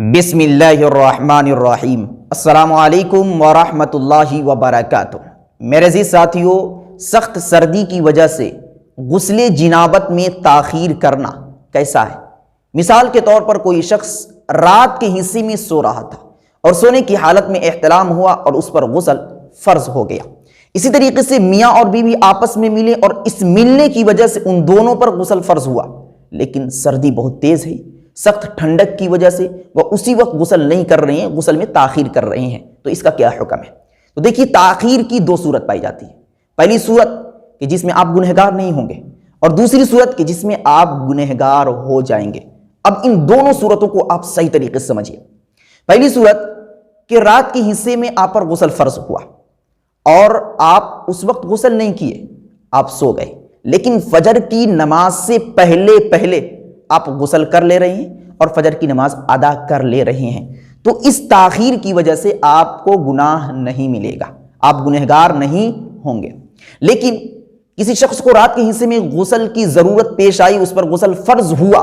بسم اللہ الرحمن الرحیم۔ السلام علیکم ورحمۃ اللہ وبرکاتہ۔ میرے عزیز ساتھیو، سخت سردی کی وجہ سے غسل جنابت میں تاخیر کرنا کیسا ہے؟ مثال کے طور پر کوئی شخص رات کے حصے میں سو رہا تھا اور سونے کی حالت میں احتلام ہوا اور اس پر غسل فرض ہو گیا۔ اسی طریقے سے میاں اور بیوی آپس میں ملے اور اس ملنے کی وجہ سے ان دونوں پر غسل فرض ہوا، لیکن سردی بہت تیز ہے، سخت ٹھنڈک کی وجہ سے وہ اسی وقت غسل نہیں کر رہے ہیں، غسل میں تاخیر کر رہے ہیں، تو اس کا کیا حکم ہے؟ تو دیکھیے، تاخیر کی دو صورت پائی جاتی ہے۔ پہلی صورت کہ جس میں آپ گنہگار نہیں ہوں گے، اور دوسری صورت کہ جس میں آپ گنہگار ہو جائیں گے۔ اب ان دونوں صورتوں کو آپ صحیح طریقے سے سمجھیے۔ پہلی صورت کہ رات کے حصے میں آپ پر غسل فرض ہوا اور آپ اس وقت غسل نہیں کیے، آپ سو گئے، لیکن فجر کی نماز سے پہلے آپ غسل کر لے رہے ہیں اور فجر کی نماز ادا کر لے رہے ہیں، تو اس تاخیر کی وجہ سے آپ کو گناہ نہیں ملے گا، آپ گنہگار نہیں ہوں گے۔ لیکن کسی شخص کو رات کے حصے میں غسل کی ضرورت پیش آئی، اس پر غسل فرض ہوا،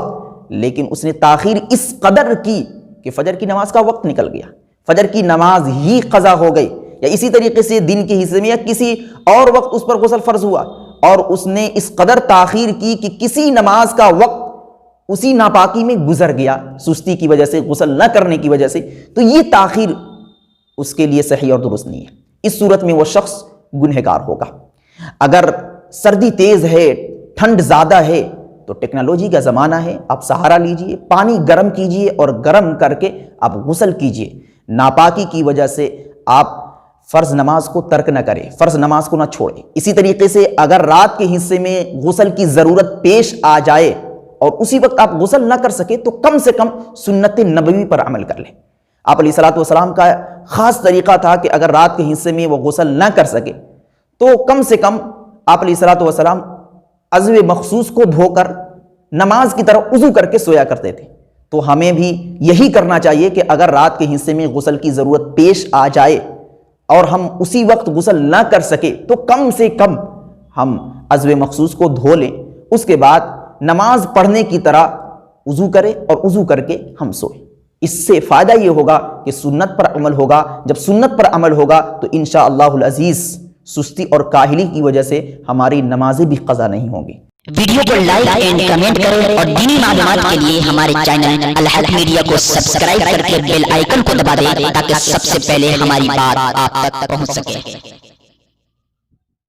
لیکن اس نے تاخیر اس قدر کی کہ فجر کی نماز کا وقت نکل گیا، فجر کی نماز ہی قضا ہو گئی، یا اسی طریقے سے دن کے حصے میں یا کسی اور وقت اس پر غسل فرض ہوا اور اس نے اس قدر تاخیر کی کہ کسی نماز کا وقت اسی ناپاکی میں گزر گیا، سستی کی وجہ سے، غسل نہ کرنے کی وجہ سے، تو یہ تاخیر اس کے لیے صحیح اور درست نہیں ہے۔ اس صورت میں وہ شخص گنہگار ہوگا۔ اگر سردی تیز ہے، ٹھنڈ زیادہ ہے، تو ٹیکنالوجی کا زمانہ ہے، آپ سہارا لیجئے، پانی گرم کیجئے اور گرم کر کے آپ غسل کیجئے۔ ناپاکی کی وجہ سے آپ فرض نماز کو ترک نہ کریں، فرض نماز کو نہ چھوڑیں۔ اسی طریقے سے اگر رات کے حصے میں غسل کی ضرورت پیش آ جائے اور اسی وقت آپ غسل نہ کر سکے، تو کم سے کم سنت نبوی پر عمل کر لیں۔ آپ علیہ الصلوۃ والسلام کا خاص طریقہ تھا کہ اگر رات کے حصے میں وہ غسل نہ کر سکے تو کم سے کم آپ علیہ الصلوۃ والسلام عضو مخصوص کو دھو کر نماز کی طرح وضو کر کے سویا کرتے تھے۔ تو ہمیں بھی یہی کرنا چاہیے کہ اگر رات کے حصے میں غسل کی ضرورت پیش آ جائے اور ہم اسی وقت غسل نہ کر سکے، تو کم سے کم ہم عضو مخصوص کو دھو لیں، اس کے بعد نماز پڑھنے کی طرح وضو کریں اور وضو کر کے ہم سوئیں۔ اس سے فائدہ یہ ہوگا کہ سنت پر عمل ہوگا۔ جب سنت پر عمل ہوگا تو انشاءاللہ العزیز سستی اور کاہلی کی وجہ سے ہماری نمازیں بھی قضا نہیں ہوں گی۔ ویڈیو کو لائک اینڈ کمنٹ کریں اور دینی معلومات کے لیے ہمارے چینل الحق میڈیا کو سبسکرائب کر کے بیل آئیکن کو دبا دیں تاکہ سب سے پہلے ہماری بات آپ تک پہنچ سکے۔